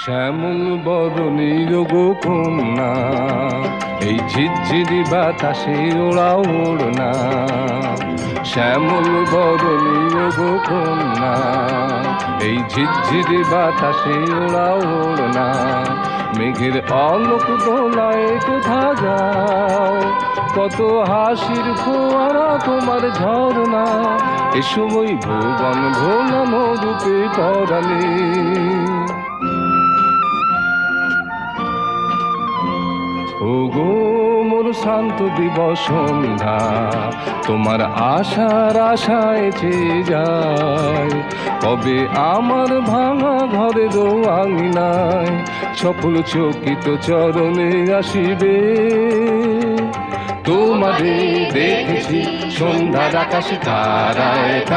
শ্যামল বরণী গো কন্যা, এই ঝিরঝিরি বাতাসে ওড়া ওড়না। শ্যামল বরণী গো কন্যা, এই ঝিরঝিরি বাতাসে ওড়া ওড়না। মেঘের অলোক দোলায় কোথা যাও, কত হাসির ফোয়ারা তোমার ঝরনা। এ সময় ভুবন ভোলানো রূপে পরাণে। ও গো মোর শান্ত দিবস সন্ধ্যা, তোমার আশার আশায় চেয়ে যায়। কবে আমার ভাঙা ঘরের আঙিনায় সফল চকিত চরণে আসিবে। তোমারে দেখেছি সন্ধ্যার আকাশে তারায়